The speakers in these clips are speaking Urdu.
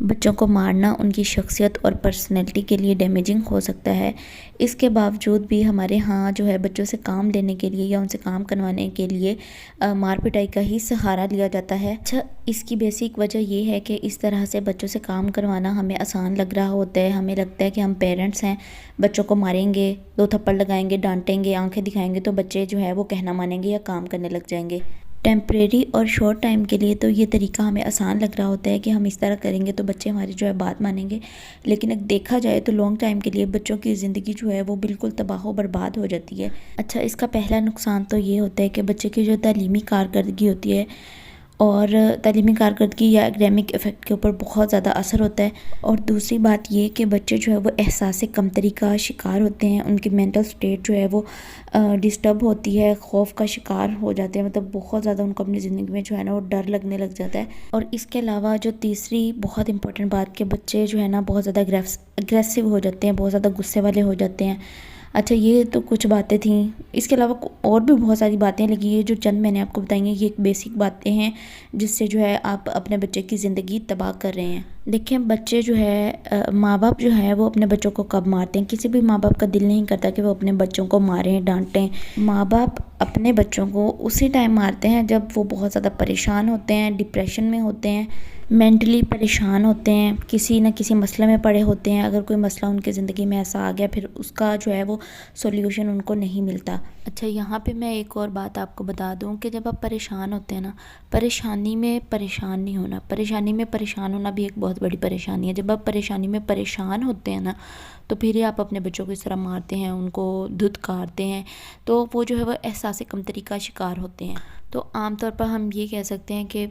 بچوں کو مارنا ان کی شخصیت اور پرسنالٹی کے لیے ڈیمیجنگ ہو سکتا ہے۔ اس کے باوجود بھی ہمارے ہاں جو ہے بچوں سے کام لینے کے لیے یا ان سے کام کروانے کے لیے مار پٹائی کا ہی سہارا لیا جاتا ہے۔ اچھا، اس کی بیسک وجہ یہ ہے کہ اس طرح سے بچوں سے کام کروانا ہمیں آسان لگ رہا ہوتا ہے۔ ہمیں لگتا ہے کہ ہم پیرنٹس ہیں، بچوں کو ماریں گے، 2 تھپڑ لگائیں گے، ڈانٹیں گے، آنکھیں دکھائیں گے تو بچے جو ہے وہ کہنا مانیں گے یا کام کرنے لگ جائیں گے۔ ٹیمپریری اور شارٹ ٹائم کے لیے تو یہ طریقہ ہمیں آسان لگ رہا ہوتا ہے کہ ہم اس طرح کریں گے تو بچے ہماری جو ہے بات مانیں گے، لیکن اگر دیکھا جائے تو لانگ ٹائم کے لیے بچوں کی زندگی جو ہے وہ بالکل تباہ و برباد ہو جاتی ہے۔ اچھا، اس کا پہلا نقصان تو یہ ہوتا ہے کہ بچے کی جو تعلیمی کارکردگی ہوتی ہے اور تعلیمی کارکردگی یا اکیڈیمک افیکٹ کے اوپر بہت زیادہ اثر ہوتا ہے، اور دوسری بات یہ کہ بچے جو ہے وہ احساس کمتری کا شکار ہوتے ہیں، ان کی مینٹل سٹیٹ جو ہے وہ ڈسٹرب ہوتی ہے، خوف کا شکار ہو جاتے ہیں، مطلب بہت زیادہ ان کو اپنی زندگی میں جو ہے نا وہ ڈر لگنے لگ جاتا ہے۔ اور اس کے علاوہ جو تیسری بہت امپورٹنٹ بات کہ بچے جو ہے نا بہت زیادہ اگریسو ہو جاتے ہیں، بہت زیادہ غصے والے ہو جاتے ہیں۔ اچھا، یہ تو کچھ باتیں تھیں، اس کے علاوہ اور بھی بہت ساری باتیں، لیکن یہ جو چند میں نے آپ کو بتائی ہیں یہ ایک بیسک باتیں ہیں جس سے جو ہے آپ اپنے بچے کی زندگی تباہ کر رہے ہیں۔ دیکھیں، بچے جو ہے ماں باپ جو ہے وہ اپنے بچوں کو کب مارتے ہیں؟ کسی بھی ماں باپ کا دل نہیں کرتا کہ وہ اپنے بچوں کو ماریں، ڈانٹیں۔ ماں باپ اپنے بچوں کو اسی ٹائم مارتے ہیں جب وہ بہت زیادہ پریشان ہوتے ہیں، ڈپریشن میں ہوتے ہیں، مینٹلی پریشان ہوتے ہیں، کسی نہ کسی مسئلے میں پڑے ہوتے ہیں۔ اگر کوئی مسئلہ ان کی زندگی میں ایسا آ گیا پھر اس کا جو ہے وہ سولیوشن ان کو نہیں ملتا۔ اچھا، یہاں پہ میں ایک اور بات آپ کو بتا دوں کہ جب آپ پریشان ہوتے ہیں نا، پریشانی میں پریشان نہیں ہونا، پریشانی میں پریشان ہونا بھی ایک بہت بڑی پریشانی ہے۔ جب آپ پریشانی میں پریشان ہوتے ہیں نا تو پھر ہی آپ اپنے بچوں کو اس طرح مارتے ہیں، ان کو دھتکارتے ہیں، تو وہ جو ہے وہ احساس کمتری کا شکار ہوتے ہیں۔ تو عام طور پر ہم یہ کہہ سکتے ہیں کہ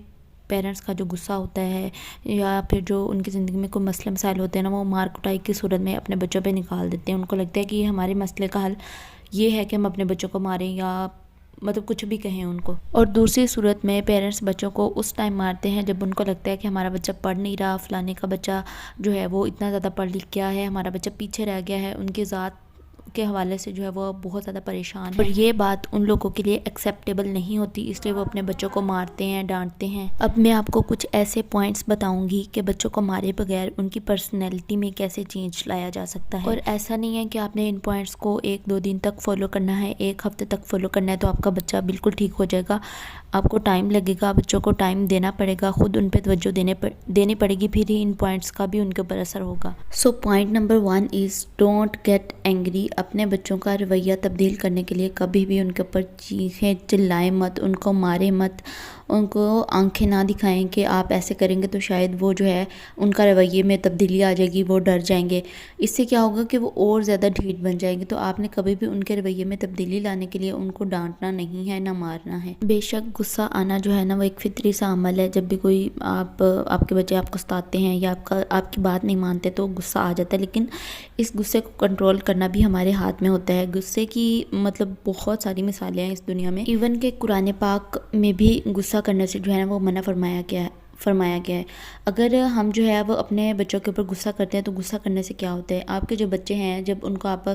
پیرنٹس کا جو غصہ ہوتا ہے یا پھر جو ان کی زندگی میں کوئی مسئلے مسائل ہوتے ہیں نا، وہ مار کٹائی کی صورت میں اپنے بچوں پہ نکال دیتے ہیں۔ ان کو لگتا ہے کہ یہ ہمارے مسئلے کا حل یہ ہے کہ ہم اپنے بچوں کو ماریں یا مطلب کچھ بھی کہیں ان کو۔ اور دوسری صورت میں پیرنٹس بچوں کو اس ٹائم مارتے ہیں جب ان کو لگتا ہے کہ ہمارا بچہ پڑھ نہیں رہا، فلانے کا بچہ جو ہے وہ اتنا زیادہ پڑھ لکھ گیا ہے، ہمارا بچہ پیچھے رہ گیا ہے، ان کی ذات کے حوالے سے جو ہے وہ بہت زیادہ پریشان ہے، اور یہ بات ان لوگوں کے لیے ایکسیپٹیبل نہیں ہوتی، اس لیے وہ اپنے بچوں کو مارتے ہیں، ڈانٹتے ہیں۔ اب میں آپ کو کچھ ایسے پوائنٹس بتاؤں گی کہ بچوں کو مارے بغیر ان کی پرسنالٹی میں کیسے چینج لایا جا سکتا ہے۔ اور ایسا نہیں ہے کہ آپ نے ان پوائنٹس کو 1-2 دن تک فالو کرنا ہے، 1 ہفتے تک فالو کرنا ہے تو آپ کا بچہ بالکل ٹھیک ہو جائے گا۔ آپ کو ٹائم لگے گا، بچوں کو ٹائم دینا پڑے گا، خود ان پہ توجہ دینی پڑے گی، پھر ہی ان پوائنٹس کا بھی ان کے اوپر اثر ہوگا۔ So point number 1 is don't get angry. اپنے بچوں کا رویہ تبدیل کرنے کے لیے کبھی بھی ان کے اوپر چیخیں چلائیں مت، ان کو ماریں مت، ان کو آنکھیں نہ دکھائیں کہ آپ ایسے کریں گے تو شاید وہ جو ہے ان کا رویے میں تبدیلی آ جائے گی، وہ ڈر جائیں گے۔ اس سے کیا ہوگا کہ وہ اور زیادہ ڈھیٹ بن جائیں گے۔ تو آپ نے کبھی بھی ان کے رویے میں تبدیلی لانے کے لیے ان کو ڈانٹنا نہیں ہے، نہ مارنا ہے۔ بے شک غصہ آنا جو ہے نا وہ ایک فطری سا عمل ہے۔ جب بھی کوئی آپ کے بچے آپ کو ستاتے ہیں یا آپ کی بات نہیں مانتے تو غصہ آ جاتا ہے، لیکن اس غصے کو کنٹرول کرنا بھی ہمارے ہاتھ میں ہوتا ہے۔ غصے کی مطلب بہت ساری مثالیں ہیں اس دنیا میں، ایون کہ قرآن پاک میں بھی غصہ کرنے سے جو ہے نا وہ منع فرمایا گیا ہے۔ اگر ہم جو ہے وہ اپنے بچوں کے اوپر غصہ کرتے ہیں تو غصہ کرنے سے کیا ہوتا ہے؟ آپ کے جو بچے ہیں جب ان کو آپ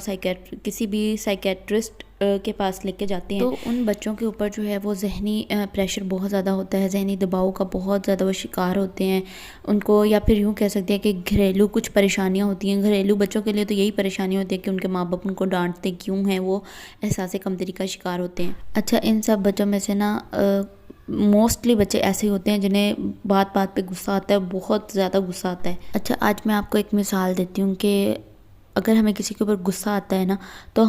کسی بھی سائیکیٹرسٹ کے پاس لے کے جاتے ہیں تو ان بچوں کے اوپر جو ہے وہ ذہنی پریشر بہت زیادہ ہوتا ہے، ذہنی دباؤ کا بہت زیادہ وہ شکار ہوتے ہیں ان کو، یا پھر یوں کہہ سکتے ہیں کہ گھریلو کچھ پریشانیاں ہوتی ہیں۔ گھریلو بچوں کے لیے تو یہی پریشانی ہوتی ہے کہ ان کے ماں باپ ان کو ڈانٹتے کیوں ہیں، وہ احساس کمتری کا شکار ہوتے ہیں۔ اچھا، ان سب بچوں میں سے نا موسٹلی بچے ایسے ہوتے ہیں جنہیں بات بات پہ غصہ آتا ہے، بہت زیادہ غصہ آتا ہے۔ اچھا، آج میں آپ کو ایک مثال دیتی ہوں کہ اگر ہمیں کسی کے اوپر غصہ آتا ہے نا تو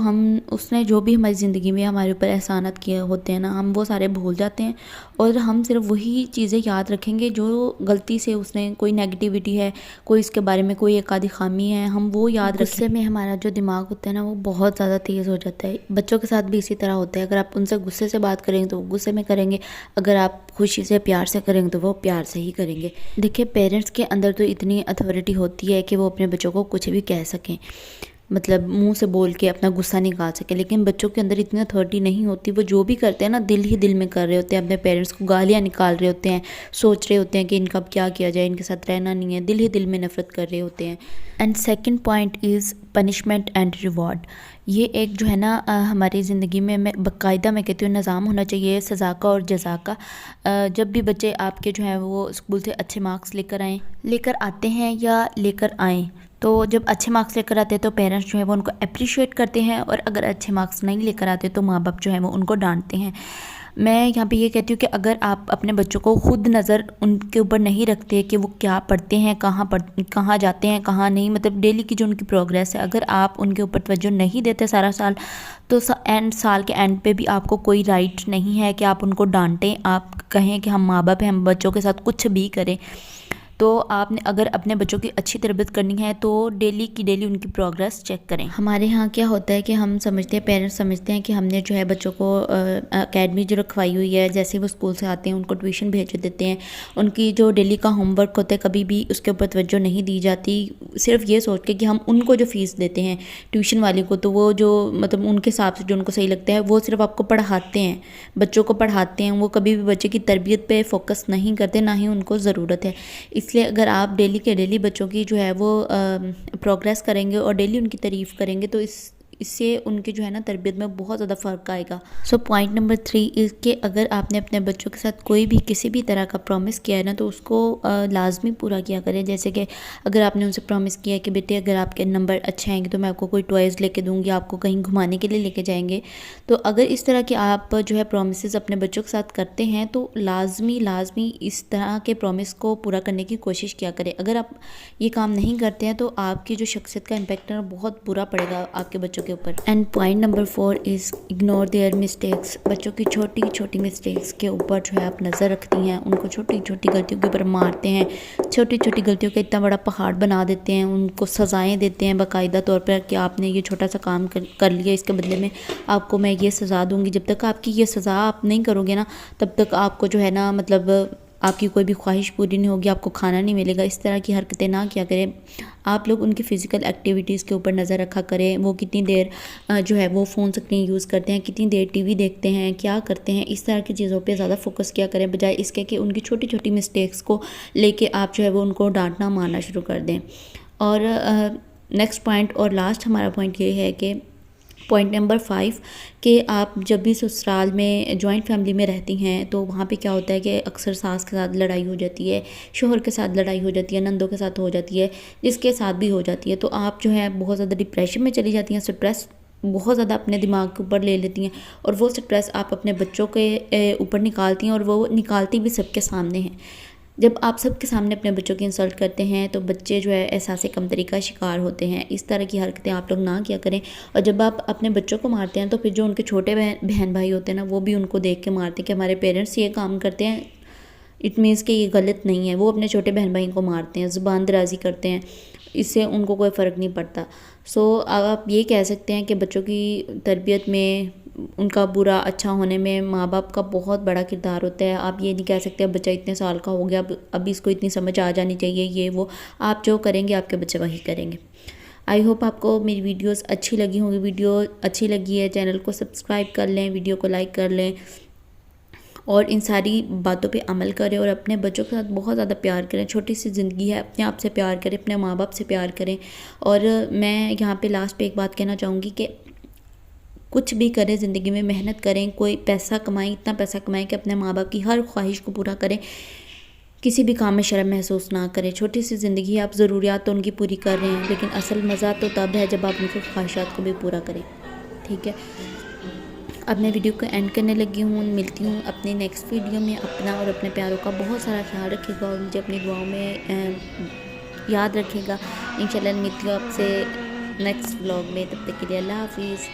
اس نے جو بھی ہماری زندگی میں ہمارے اوپر احسانات کیے ہوتے ہیں نا، ہم وہ سارے بھول جاتے ہیں اور ہم صرف وہی چیزیں یاد رکھیں گے جو غلطی سے اس نے کوئی نیگیٹیوٹی ہے، کوئی اس کے بارے میں کوئی ایک آدھی خامی ہے، ہم وہ یاد رکھیں۔ غصے میں ہمارا جو دماغ ہوتا ہے نا وہ بہت زیادہ تیز ہو جاتا ہے۔ بچوں کے ساتھ بھی اسی طرح ہوتا ہے، اگر آپ ان سے غصے سے بات کریں گے تو وہ غصے میں کریں گے، اگر آپ خوشی سے پیار سے کریں گے تو وہ پیار سے ہی کریں گے۔ دیکھیں، پیرنٹس کے اندر تو اتنی اتھارٹی ہوتی ہے کہ وہ اپنے بچوں کو کچھ بھی کہہ سکیں۔ مطلب منہ سے بول کے اپنا غصہ نکال سکے. لیکن بچوں کے اندر اتنی اتھارٹی نہیں ہوتی. وہ جو بھی کرتے ہیں نا دل ہی دل میں کر رہے ہوتے ہیں. اپنے پیرنٹس کو گالیاں نکال رہے ہوتے ہیں, سوچ رہے ہوتے ہیں کہ ان کا اب کیا کیا جائے, ان کے ساتھ رہنا نہیں ہے, دل ہی دل میں نفرت کر رہے ہوتے ہیں. And second point is punishment and reward. یہ ایک جو ہے نا ہماری زندگی میں باقاعدہ میں کہتی ہوں نظام ہونا چاہیے سزا کا اور جزا کا. جب بھی بچے آپ کے جو ہیں وہ اسکول سے اچھے مارکس لے کر آتے ہیں یا لے کر آئیں, تو جب اچھے مارکس لے کر آتے ہیں تو پیرنٹس جو ہے وہ ان کو اپریشیٹ کرتے ہیں, اور اگر اچھے مارکس نہیں لے کر آتے تو ماں باپ جو ہے وہ ان کو ڈانٹتے ہیں. میں یہاں پہ یہ کہتی ہوں کہ اگر آپ اپنے بچوں کو خود نظر ان کے اوپر نہیں رکھتے کہ وہ کیا پڑھتے ہیں, کہاں جاتے ہیں, کہاں نہیں, مطلب ڈیلی کی جو ان کی پروگریس ہے, اگر آپ ان کے اوپر توجہ نہیں دیتے سارا سال, تو سال کے اینڈ پہ بھی آپ کو کوئی رائٹ نہیں ہے کہ آپ ان کو ڈانٹیں, آپ کہیں کہ ہم ماں باپ ہیں, ہم بچوں کے ساتھ کچھ بھی کریں. تو آپ نے اگر اپنے بچوں کی اچھی تربیت کرنی ہے تو ڈیلی کی ڈیلی ان کی پروگریس چیک کریں. ہمارے ہاں کیا ہوتا ہے کہ ہم سمجھتے ہیں, پیرنٹس سمجھتے ہیں کہ ہم نے جو ہے بچوں کو اکیڈمی جو رکھوائی ہوئی ہے, جیسے وہ اسکول سے آتے ہیں ان کو ٹیوشن بھیج دیتے ہیں, ان کی جو ڈیلی کا ہوم ورک ہوتا ہے کبھی بھی اس کے اوپر توجہ نہیں دی جاتی, صرف یہ سوچ کے کہ ہم ان کو جو فیس دیتے ہیں ٹیوشن والی کو, تو وہ جو مطلب ان کے حساب سے جو ان کو صحیح لگتا ہے وہ صرف آپ کو پڑھاتے ہیں, بچوں کو پڑھاتے ہیں, وہ کبھی بھی بچے کی تربیت پہ فوکس نہیں کرتے, نہ ہی ان کو ضرورت ہے. اس لیے اگر آپ ڈیلی کے ڈیلی بچوں کی جو ہے وہ پروگریس کریں گے اور ڈیلی ان کی تعریف کریں گے تو اس سے ان کی جو ہے نا تربیت میں بہت زیادہ فرق آئے گا. سو پوائنٹ نمبر 3 اس کہ اگر آپ نے اپنے بچوں کے ساتھ کوئی بھی کسی بھی طرح کا پرومس کیا ہے نا تو اس کو لازمی پورا کیا کریں. جیسے کہ اگر آپ نے ان سے پرومس کیا ہے کہ بیٹے اگر آپ کے نمبر اچھے آئیں گے تو میں آپ کو کوئی ٹوائز لے کے دوں گی, آپ کو کہیں گھمانے کے لیے لے کے جائیں گے, تو اگر اس طرح کے آپ جو ہے پرومسز اپنے بچوں کے ساتھ کرتے ہیں تو لازمی اس طرح کے پرومس کو پورا کرنے کی کوشش کیا کریں. اگر آپ یہ کام نہیں کرتے ہیں تو آپ کی جو شخصیت کا امپیکٹ ہے بہت برا پڑے گا آپ کے بچوں کے اوپر. And point number 4 is ignore their mistakes. بچوں کی چھوٹی چھوٹی مسٹیکس کے اوپر جو ہے آپ نظر رکھتی ہیں, ان کو چھوٹی چھوٹی غلطیوں کے اوپر مارتے ہیں, چھوٹی چھوٹی غلطیوں کا اتنا بڑا پہاڑ بنا دیتے ہیں, ان کو سزائیں دیتے ہیں باقاعدہ طور پر کہ آپ نے یہ چھوٹا سا کام کر لیا, اس کے بدلے میں آپ کو میں یہ سزا دوں گی. جب تک آپ کی یہ سزا آپ نہیں کرو گے نا تب تک آپ کو جو ہے نا مطلب آپ کی کوئی بھی خواہش پوری نہیں ہوگی, آپ کو کھانا نہیں ملے گا. اس طرح کی حرکتیں نہ کیا کریں. آپ لوگ ان کی فزیکل ایکٹیویٹیز کے اوپر نظر رکھا کریں, وہ کتنی دیر جو ہے وہ فون سکرین یوز کرتے ہیں, کتنی دیر ٹی وی دیکھتے ہیں, کیا کرتے ہیں, اس طرح کی چیزوں پہ زیادہ فوکس کیا کریں بجائے اس کے کہ ان کی چھوٹی چھوٹی مسٹیکس کو لے کے آپ جو ہے وہ ان کو ڈانٹنا مارنا شروع کر دیں. اور نیکسٹ پوائنٹ اور لاسٹ ہمارا پوائنٹ یہ ہے کہ پوائنٹ نمبر 5 کہ آپ جب بھی سسرال میں جوائنٹ فیملی میں رہتی ہیں تو وہاں پہ کیا ہوتا ہے کہ اکثر ساس کے ساتھ لڑائی ہو جاتی ہے, شوہر کے ساتھ لڑائی ہو جاتی ہے, نندوں کے ساتھ ہو جاتی ہے, جس کے ساتھ بھی ہو جاتی ہے, تو آپ جو ہے بہت زیادہ ڈپریشن میں چلی جاتی ہیں, اسٹریس بہت زیادہ اپنے دماغ کے اوپر لے لیتی ہیں, اور وہ اسٹریس آپ اپنے بچوں کے اوپر نکالتی ہیں, اور وہ نکالتی بھی سب کے سامنے ہیں. جب آپ سب کے سامنے اپنے بچوں کی انسلٹ کرتے ہیں تو بچے جو ہے احساس کمتری کا شکار ہوتے ہیں. اس طرح کی حرکتیں آپ لوگ نہ کیا کریں. اور جب آپ اپنے بچوں کو مارتے ہیں تو پھر جو ان کے چھوٹے بہن بھائی ہوتے ہیں نا وہ بھی ان کو دیکھ کے مارتے ہیں کہ ہمارے پیرنٹس یہ کام کرتے ہیں, اٹ مینس کہ یہ غلط نہیں ہے. وہ اپنے چھوٹے بہن بھائی کو مارتے ہیں, زبان درازی کرتے ہیں, اس سے ان کو کوئی فرق نہیں پڑتا. سو آپ یہ کہہ سکتے ہیں کہ بچوں کی تربیت میں ان کا برا اچھا ہونے میں ماں باپ کا بہت بڑا کردار ہوتا ہے. آپ یہ نہیں کہہ سکتے اب بچہ اتنے سال کا ہو گیا اب اس کو اتنی سمجھ آ جانی چاہیے, یہ وہ آپ جو کریں گے آپ کے بچے وہی کریں گے. آئی ہوپ آپ کو میری ویڈیوز اچھی لگی ہوں گی. ویڈیو اچھی لگی ہے چینل کو سبسکرائب کر لیں, ویڈیو کو لائک کر لیں, اور ان ساری باتوں پہ عمل کریں, اور اپنے بچوں کے ساتھ بہت زیادہ پیار کریں. چھوٹی سی زندگی ہے, اپنے آپ سے پیار کریں, اپنے ماں باپ سے پیار کریں. اور میں یہاں پہ لاسٹ پہ ایک بات کہنا چاہوں گی کہ کچھ بھی کریں زندگی میں, محنت کریں, کوئی پیسہ کمائیں, اتنا پیسہ کمائیں کہ اپنے ماں باپ کی ہر خواہش کو پورا کریں, کسی بھی کام میں شرم محسوس نہ کریں. چھوٹی سی زندگی ہے, آپ ضروریات تو ان کی پوری کر رہے ہیں, لیکن اصل مزہ تو تب ہے جب آپ ان کی خواہشات کو بھی پورا کریں. ٹھیک ہے, اب میں ویڈیو کو اینڈ کرنے لگی ہوں. ملتی ہوں اپنے نیکسٹ ویڈیو میں. اپنا اور اپنے پیاروں کا بہت سارا خیال رکھے گا, اور مجھے اپنی دعاؤں میں یاد رکھے گا. انشاءاللہ ملتی ہوں آپ سے نیکسٹ ولاگ میں. تب تک کے لیے اللہ حافظ.